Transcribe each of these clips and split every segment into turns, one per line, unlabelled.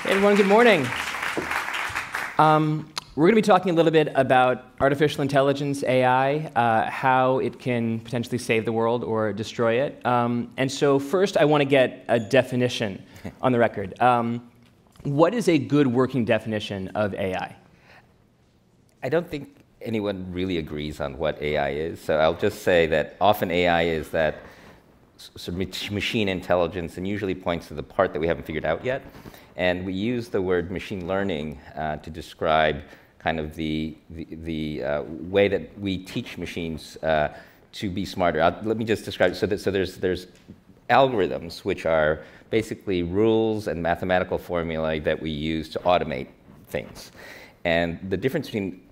Hey everyone, good morning. We're going to be talking a little bit about artificial intelligence, AI, how it can potentially save the world or destroy it. And so first, I want to get a definition on the record. What is a good working definition of AI?
I don't think anyone really agrees on what AI is. So I'll just say that often AI is that sort of machine intelligence, and usually points to the part that we haven't figured out yet. And we use the word machine learning to describe kind of the way that we teach machines to be smarter. Let me just describe it. So there's algorithms, which are basically rules and mathematical formulae that we use to automate things. And the difference between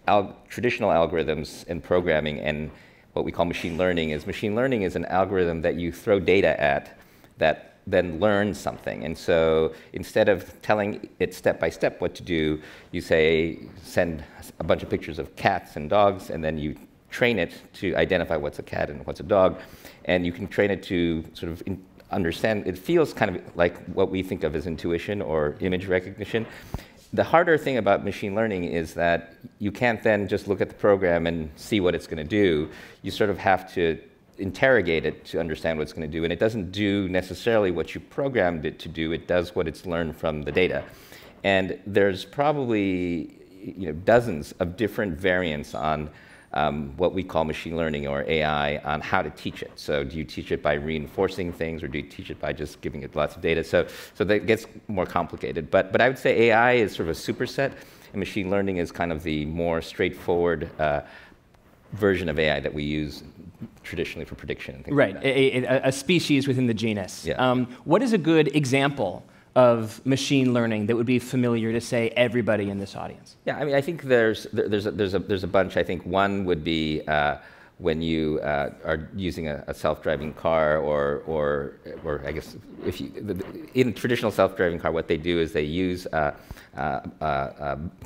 traditional algorithms and programming and what we call machine learning is an algorithm that you throw data at that then learns something. And so instead of telling it step by step what to do, you say, send a bunch of pictures of cats and dogs, and then you train it to identify what's a cat and what's a dog. And you can train it to sort of understand. It feels kind of like what we think of as intuition or image recognition. The harder thing about machine learning is that you can't then just look at the program and see what it's going to do. You sort of have to interrogate it to understand what it's going to do. And it doesn't do necessarily what you programmed it to do. It does what it's learned from the data. And there's probably dozens of different variants on what we call machine learning or AI on how to teach it. So do you teach it by reinforcing things, or do you teach it by just giving it lots of data? So that gets more complicated. But I would say AI is sort of a superset, and machine learning is kind of the more straightforward version of AI that we use traditionally for prediction. And things
right,
like that.
A species within the genus.
Yeah.
What is a good example of machine learning that would be familiar to, say, everybody in this audience?
Yeah, I mean, I think there's a bunch. I think one would be when you are using a self-driving car, or I guess if in traditional self-driving car, what they do is they use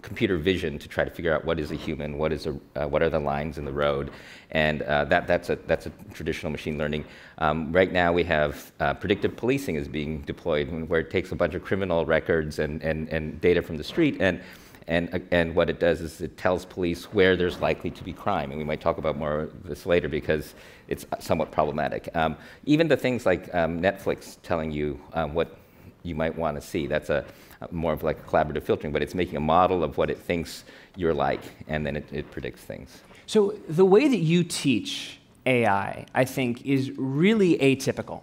computer vision to try to figure out what is a human, what are the lines in the road, and that's a traditional machine learning. Right now we have predictive policing is being deployed, where it takes a bunch of criminal records and data from the street, and what it does is it tells police where there's likely to be crime. And we might talk about more of this later because it's somewhat problematic. Even the things like Netflix telling you what you might want to see, that's more of like a collaborative filtering, but it's making a model of what it thinks you're like, and then it predicts things.
So the way that you teach AI, I think, is really atypical.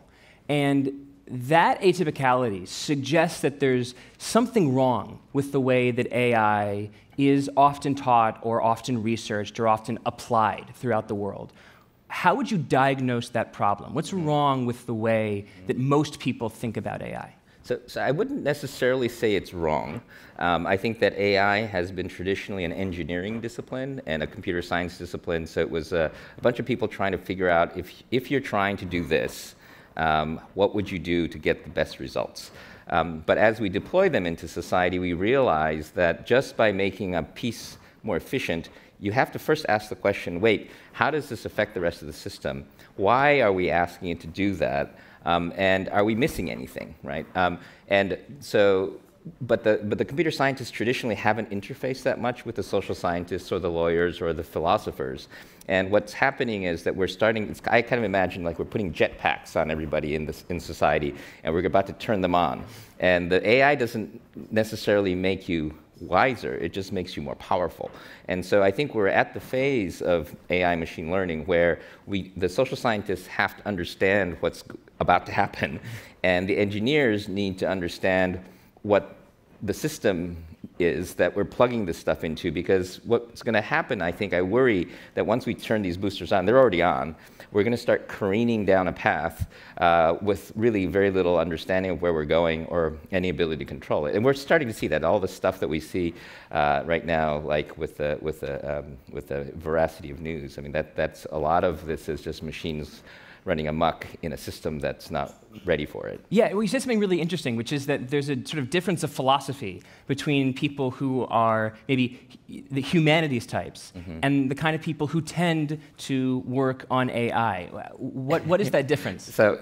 And that atypicality suggests that there's something wrong with the way that AI is often taught or often researched or often applied throughout the world. How would you diagnose that problem? What's wrong with the way that most people think about AI?
So I wouldn't necessarily say it's wrong. I think that AI has been traditionally an engineering discipline and a computer science discipline. So it was a bunch of people trying to figure out if you're trying to do this, what would you do to get the best results? But as we deploy them into society, we realize that just by making a piece more efficient, you have to first ask the question, wait, how does this affect the rest of the system? Why are we asking it to do that? And are we missing anything, right? But the computer scientists traditionally haven't interfaced that much with the social scientists or the lawyers or the philosophers. And what's happening is that we're starting, I kind of imagine like we're putting jetpacks on everybody in society, and we're about to turn them on. And the AI doesn't necessarily make you wiser, it just makes you more powerful. And so I think we're at the phase of AI machine learning where the social scientists have to understand what's about to happen, and the engineers need to understand what the system is that we're plugging this stuff into, because what's going to happen, I worry that once we turn these boosters on, they're already on, we're going to start careening down a path with really very little understanding of where we're going or any ability to control it. And we're starting to see that. All the stuff that we see right now, like with the veracity of news, I mean, that's a lot of this is just machines running amok in a system that's not ready for it.
Yeah, well, you said something really interesting, which is that there's a sort of difference of philosophy between people who are maybe the humanities types and the kind of people who tend to work on AI. What is that difference?
So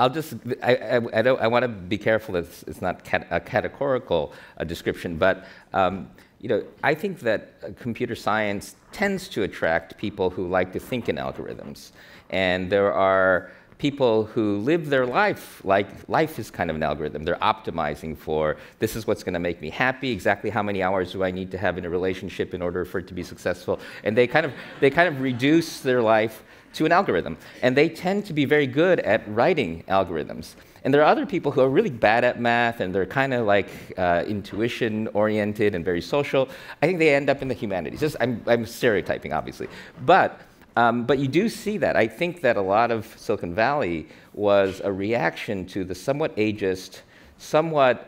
I want to be careful that it's not a categorical description, but I think that computer science tends to attract people who like to think in algorithms, and there are people who live their life like life is kind of an algorithm. They're optimizing for, this is what's going to make me happy, exactly how many hours do I need to have in a relationship in order for it to be successful, and they kind of reduce their life to an algorithm, and they tend to be very good at writing algorithms. And there are other people who are really bad at math, and they're kind of like intuition-oriented and very social. I think they end up in the humanities. I'm stereotyping, obviously. But you do see that. I think that a lot of Silicon Valley was a reaction to the somewhat ageist, somewhat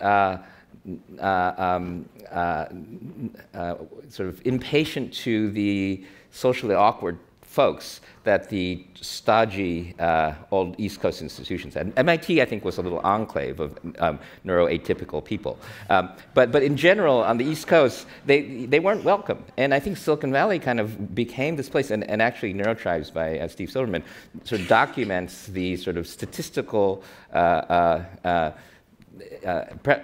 sort of impatient to the socially awkward folks that the stodgy old East Coast institutions had. MIT, I think, was a little enclave of neuroatypical people. But in general, on the East Coast, they weren't welcome. And I think Silicon Valley kind of became this place, and actually Neurotribes by Steve Silverman sort of documents the sort of statistical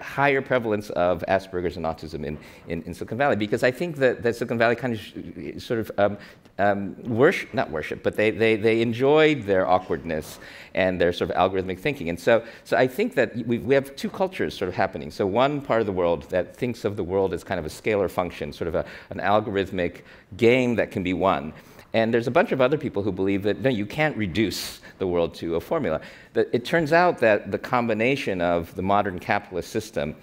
higher prevalence of Asperger's and autism in Silicon Valley, because I think that Silicon Valley kind of sort of not worship, but they enjoyed their awkwardness and their sort of algorithmic thinking. And so I think that we have two cultures sort of happening. So one part of the world that thinks of the world as kind of a scalar function, sort of an algorithmic game that can be won. And there's a bunch of other people who believe that, no, you can't reduce the world to a formula. It turns out that the combination of the modern capitalist system,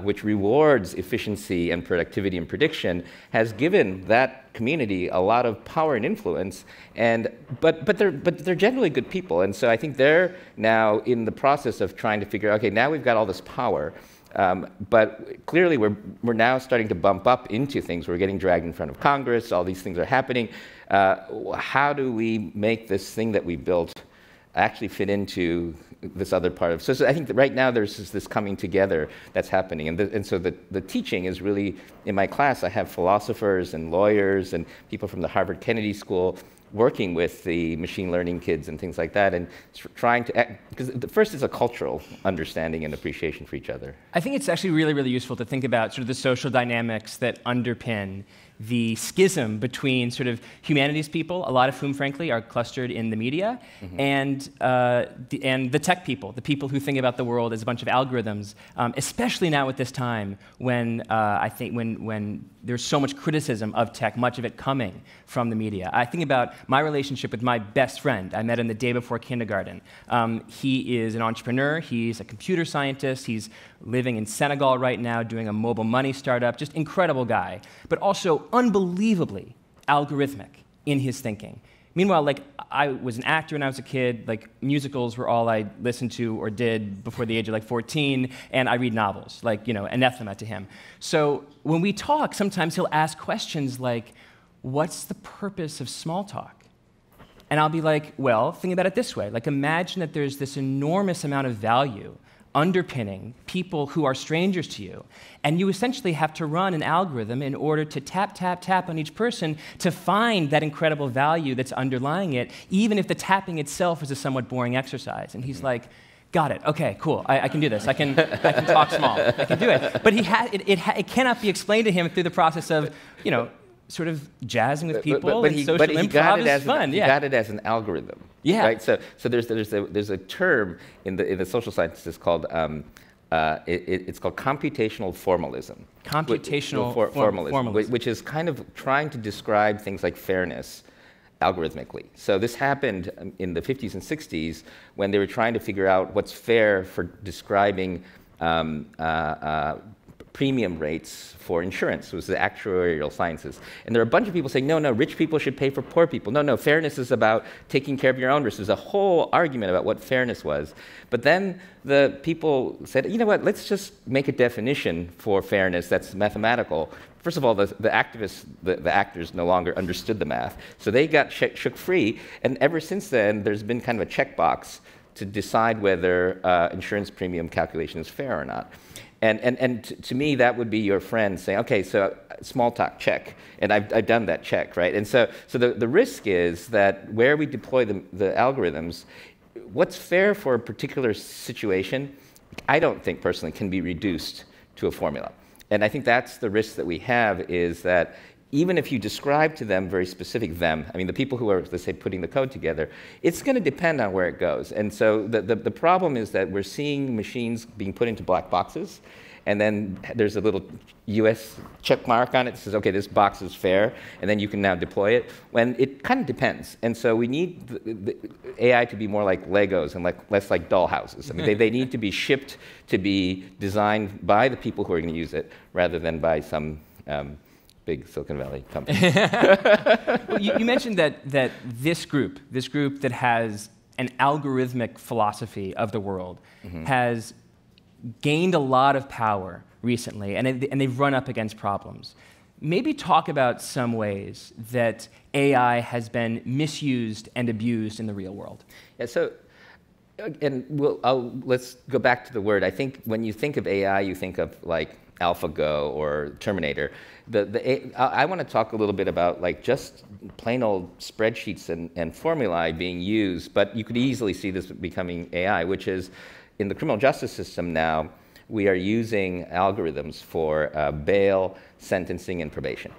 which rewards efficiency and productivity and prediction, has given that community a lot of power and influence. But they're generally good people. And so I think they're now in the process of trying to figure out, okay, now we've got all this power. But clearly, we're now starting to bump up into things. We're getting dragged in front of Congress. All these things are happening. How do we make this thing that we built actually fit into this other part of? So I think that right now there's this coming together that's happening. And so the teaching is really, in my class, I have philosophers and lawyers and people from the Harvard Kennedy School working with the machine learning kids and things like that, and trying to, because the first is a cultural understanding and appreciation for each other.
I think it's actually really, really useful to think about sort of the social dynamics that underpin the schism between sort of humanities people, a lot of whom, frankly, are clustered in the media, and the tech people, the people who think about the world as a bunch of algorithms, especially now at this time when I think when there's so much criticism of tech, much of it coming from the media. I think about my relationship with my best friend. I met him the day before kindergarten. He is an entrepreneur. He's a computer scientist. He's living in Senegal right now doing a mobile money startup. Just incredible guy, but also unbelievably algorithmic in his thinking. Meanwhile, like, I was an actor when I was a kid. Like, musicals were all I listened to or did before the age of like 14, and I read novels, like, anathema to him. So when we talk, sometimes he'll ask questions like, what's the purpose of small talk? And I'll be like, well, think about it this way. Like, imagine that there's this enormous amount of value underpinning people who are strangers to you, and you essentially have to run an algorithm in order to tap, tap, tap on each person to find that incredible value that's underlying it, even if the tapping itself is a somewhat boring exercise. And he's like, got it, okay, cool, I can do this, I can talk small, I can do it. But it cannot be explained to him through the process of, sort of jazzing with people and social improv is fun.
He got it as an algorithm.
Yeah.
Right. So there's a term in the social sciences. It's called it's called computational formalism.
Computational formalism,
which is kind of trying to describe things like fairness algorithmically. So this happened in the 50s and 60s when they were trying to figure out what's fair for describing premium rates for insurance. It was the actuarial sciences. And there are a bunch of people saying, no, rich people should pay for poor people. No, fairness is about taking care of your own risks. There's a whole argument about what fairness was. But then the people said, you know what, let's just make a definition for fairness that's mathematical. First of all, the actors no longer understood the math. So they got shook free. And ever since then, there's been kind of a checkbox to decide whether insurance premium calculation is fair or not. And to me, that would be your friend saying, okay, so small talk, check. And I've done that check, right? And so the risk is that where we deploy the algorithms, what's fair for a particular situation, I don't think personally can be reduced to a formula. And I think that's the risk that we have, is that even if you describe to them very specific them, I mean, the people who are, let's say, putting the code together, it's going to depend on where it goes. And so the problem is that we're seeing machines being put into black boxes, and then there's a little US check mark on it that says, okay, this box is fair, and then you can now deploy it, when it kind of depends. And so we need the AI to be more like Legos and less like doll houses. I mean, they need to be shipped to be designed by the people who are going to use it, rather than by some big Silicon Valley company.
Well, you mentioned that this group that has an algorithmic philosophy of the world, has gained a lot of power recently, and they've run up against problems. Maybe talk about some ways that AI has been misused and abused in the real world. Yeah, so,
and let's go back to the word. I think when you think of AI, you think of like AlphaGo or Terminator. I want to talk a little bit about like just plain old spreadsheets and formulae being used, but you could easily see this becoming AI, which is, in the criminal justice system now, we are using algorithms for bail, sentencing, and probation.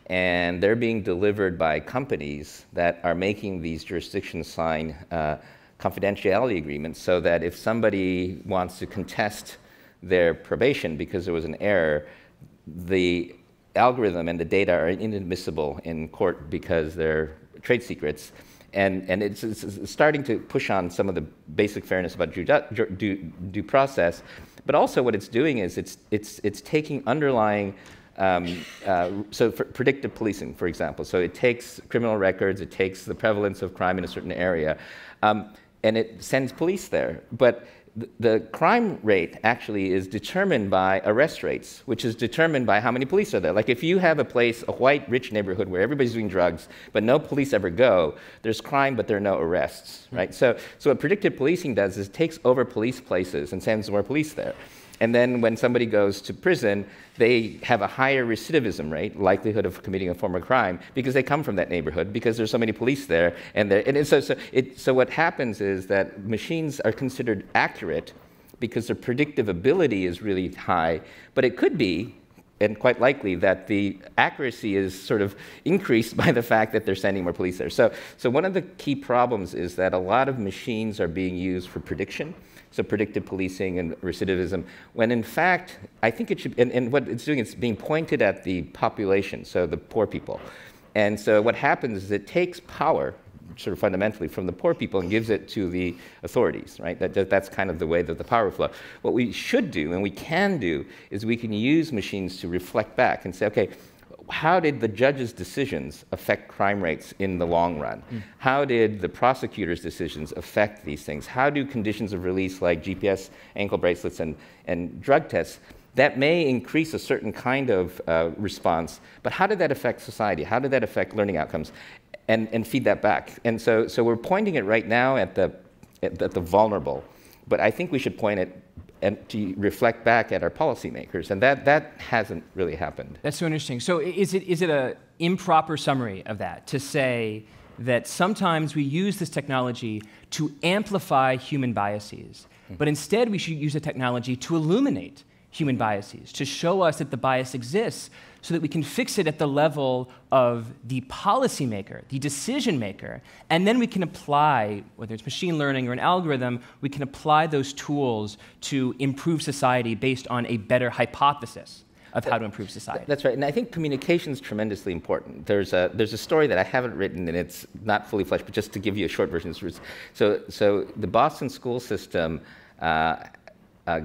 And they're being delivered by companies that are making these jurisdictions sign confidentiality agreements, so that if somebody wants to contest their probation because there was an error, the algorithm and the data are inadmissible in court because they're trade secrets. And it's starting to push on some of the basic fairness about due process, but also what it's doing is it's taking underlying, so for predictive policing, for example. So it takes criminal records, it takes the prevalence of crime in a certain area, and it sends police there. But the crime rate actually is determined by arrest rates, which is determined by how many police are there. Like if you have a place, a white, rich neighborhood where everybody's doing drugs, but no police ever go, there's crime, but there are no arrests, right? So what predictive policing does is it takes over police places and sends more police there. And then when somebody goes to prison, they have a higher recidivism rate, likelihood of committing a former crime, because they come from that neighborhood, because there's so many police there. So what happens is that machines are considered accurate because their predictive ability is really high, but it could be, and quite likely, that the accuracy is sort of increased by the fact that they're sending more police there. So one of the key problems is that a lot of machines are being used for prediction, so predictive policing and recidivism, when in fact, I think it should, and what it's doing, it's being pointed at the population, so the poor people. And so what happens is it takes power, sort of fundamentally, from the poor people and gives it to the authorities, right? That's kind of the way that the power flow. What we should do, and we can do, is we can use machines to reflect back and say, okay, how did the judge's decisions affect crime rates in the long run? How did the prosecutor's decisions affect these things? How do conditions of release like GPS ankle bracelets and drug tests, that may increase a certain kind of response, but how did that affect society? How did that affect learning outcomes? And feed that back. And so we're pointing it right now at the vulnerable, but I think we should point it and to reflect back at our policymakers, and that hasn't really happened.
That's so interesting. So is it an improper summary of that, to say that sometimes we use this technology to amplify human biases, but instead we should use the technology to illuminate human biases, to show us that the bias exists, so that we can fix it at the level of the policymaker, the decision maker, and then we can apply, whether it's machine learning or an algorithm, we can apply those tools to improve society based on a better hypothesis of how to improve society.
That's right, and I think communication is tremendously important. There's a story that I haven't written, and it's not fully fleshed, but just to give you a short version. So the Boston school system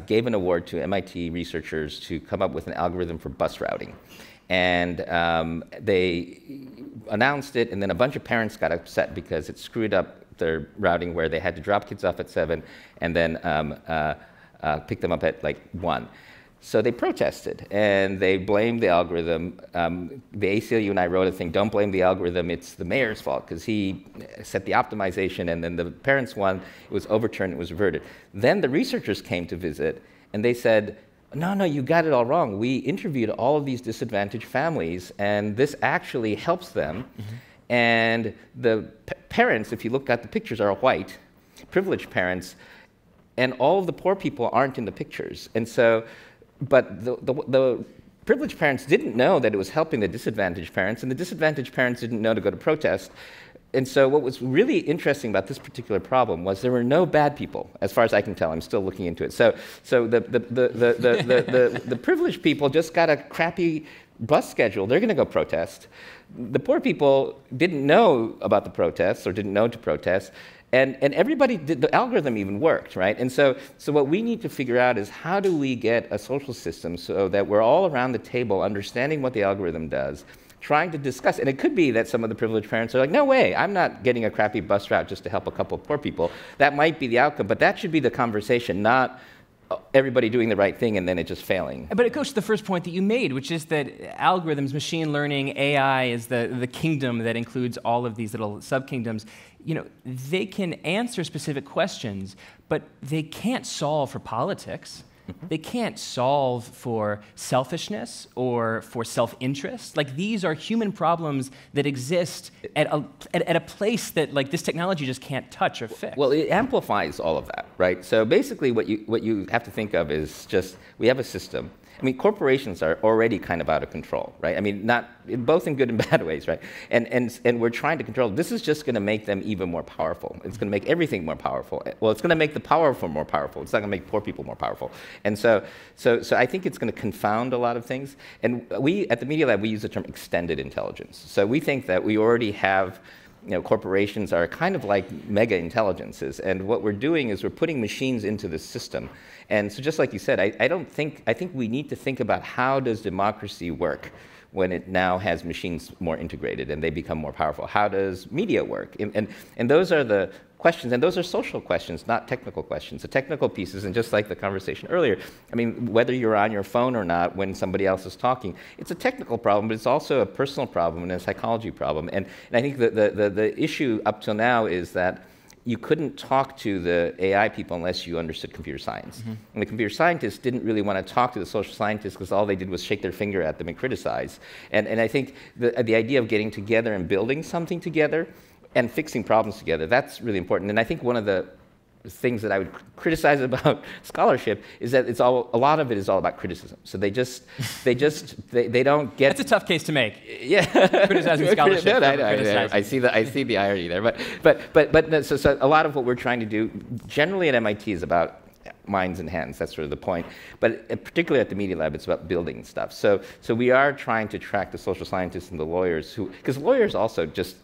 gave an award to MIT researchers to come up with an algorithm for bus routing. And they announced it, and then a bunch of parents got upset because it screwed up their routing, where they had to drop kids off at 7 and then pick them up at like 1. So they protested, and they blamed the algorithm. The ACLU and I wrote a thing, don't blame the algorithm, it's the mayor's fault, because he set the optimization, and then the parents won, it was overturned, it was reverted. Then the researchers came to visit, and they said, no, you got it all wrong. We interviewed all of these disadvantaged families, and this actually helps them. And the parents, if you look at the pictures, are white, privileged parents, and all of the poor people aren't in the pictures. And so, but the privileged parents didn't know that it was helping the disadvantaged parents, and the disadvantaged parents didn't know to go to protest. And so what was really interesting about this particular problem was there were no bad people, as far as I can tell. I'm still looking into it. So the privileged people just got a crappy bus schedule. They're going to go protest. The poor people didn't know about the protests or didn't know to protest. And everybody did, the algorithm even worked, right? And so what we need to figure out is how do we get a social system so that we're all around the table understanding what the algorithm does, trying to discuss, and it could be that some of the privileged parents are like, no way, I'm not getting a crappy bus route just to help a couple of poor people. That might be the outcome, but that should be the conversation, not everybody doing the right thing and then it just failing.
But it goes to the first point that you made, which is that algorithms, machine learning, AI is the kingdom that includes all of these little sub-kingdoms. You know, they can answer specific questions, but they can't solve for politics. They can't solve for selfishness or for self-interest. Like, these are human problems that exist at a place that, like, this technology just can't touch or fix.
Well, it amplifies all of that, right? So basically what you have to think of is just, we have a system. I mean, corporations are already kind of out of control, right? I mean, both in good and bad ways, right? And we're trying to control. This is just going to make them even more powerful. It's going to make everything more powerful. Well, it's going to make the powerful more powerful. It's not going to make poor people more powerful. And so I think it's going to confound a lot of things. And we, at the Media Lab, we use the term extended intelligence. So we think that we already have, you know, corporations are kind of like mega intelligences, and what we're doing is we're putting machines into the system. And so just like you said, I think we need to think about how does democracy work when it now has machines more integrated and they become more powerful? How does media work? And those are the questions, and those are social questions, not technical questions. The technical pieces, and just like the conversation earlier, I mean, whether you're on your phone or not when somebody else is talking, it's a technical problem, but it's also a personal problem and a psychology problem. And I think that the issue up till now is that you couldn't talk to the AI people unless you understood computer science. And the computer scientists didn't really want to talk to the social scientists because all they did was shake their finger at them and criticize. And I think the idea of getting together and building something together and fixing problems together, that's really important. And I think one of the things that I would criticize about scholarship is that a lot of it is all about criticism. So they don't get.
That's a tough case to make.
Yeah,
criticizing scholarship.
I see the irony there. But so a lot of what we're trying to do, generally at MIT, is about minds and hands. That's sort of the point. But particularly at the Media Lab, it's about building stuff. So we are trying to track the social scientists and the lawyers because lawyers also just.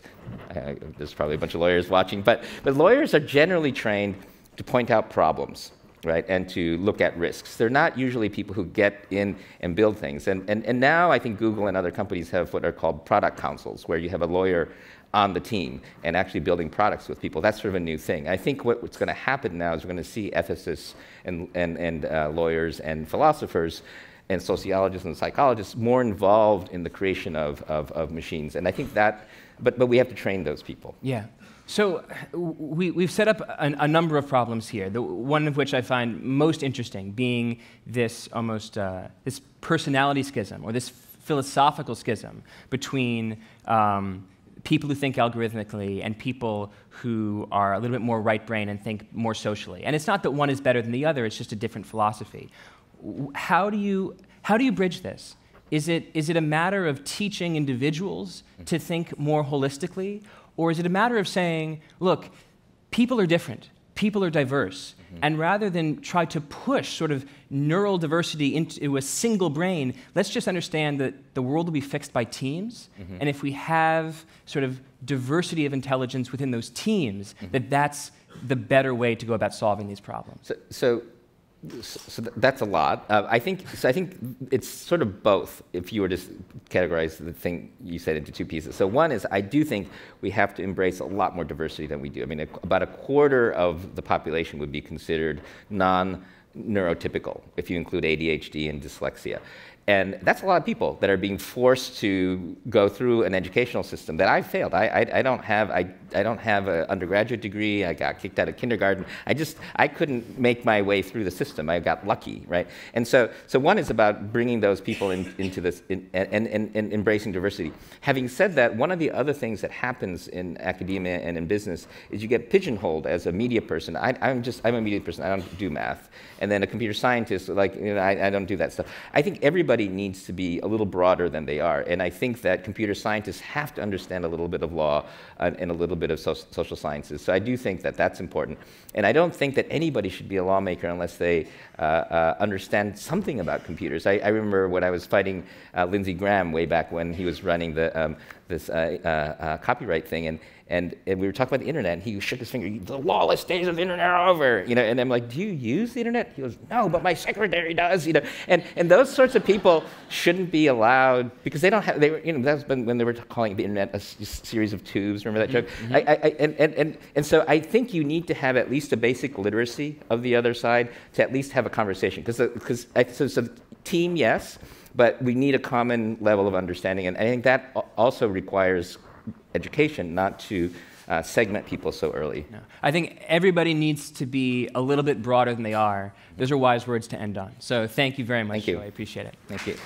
There's probably a bunch of lawyers watching, but lawyers are generally trained to point out problems, right, and to look at risks. They're not usually people who get in and build things. And now I think Google and other companies have what are called product councils, where you have a lawyer on the team and actually building products with people. That's sort of a new thing. I think what's going to happen now is we're going to see ethicists and lawyers and philosophers and sociologists and psychologists more involved in the creation of machines. And I think that, but we have to train those people.
Yeah. So we've set up a number of problems here, the one of which I find most interesting being this almost this personality schism or this philosophical schism between people who think algorithmically and people who are a little bit more right-brain and think more socially. And it's not that one is better than the other, it's just a different philosophy. How do you bridge this? Is it a matter of teaching individuals to think more holistically? Or is it a matter of saying, look, people are different, people are diverse, and rather than try to push sort of neural diversity into a single brain, let's just understand that the world will be fixed by teams, and if we have sort of diversity of intelligence within those teams, that's the better way to go about solving these problems.
So that's a lot. I think it's sort of both, if you were to categorize the thing you said into two pieces. So one is, I do think we have to embrace a lot more diversity than we do. I mean, about a quarter of the population would be considered non-neurotypical, if you include ADHD and dyslexia. And that's a lot of people that are being forced to go through an educational system that I failed. I don't have an undergraduate degree. I got kicked out of kindergarten. I couldn't make my way through the system. I got lucky, right? And so one is about bringing those people into this and embracing diversity. Having said that, one of the other things that happens in academia and in business is you get pigeonholed as a media person. I'm a media person. I don't do math. And then a computer scientist, like, I don't do that stuff. I think everybody needs to be a little broader than they are. And I think that computer scientists have to understand a little bit of law and a little bit of social sciences. So I do think that that's important. And I don't think that anybody should be a lawmaker unless they understand something about computers. I remember when I was fighting Lindsey Graham way back when he was running this copyright thing, and we were talking about the internet, and he shook his finger. The lawless days of the internet are over, And I'm like, do you use the internet? He goes, no, but my secretary does, And those sorts of people shouldn't be allowed because they don't have. They were, that's when they were calling the internet a series of tubes. Remember that joke? Mm-hmm. And so I think you need to have at least a basic literacy of the other side to at least have a conversation. So team, yes, but we need a common level of understanding, and I think that also requires education, not to segment people so early.
No. I think everybody needs to be a little bit broader than they are. Those are wise words to end on. So thank you very much, Joi. I appreciate it.
Thank you.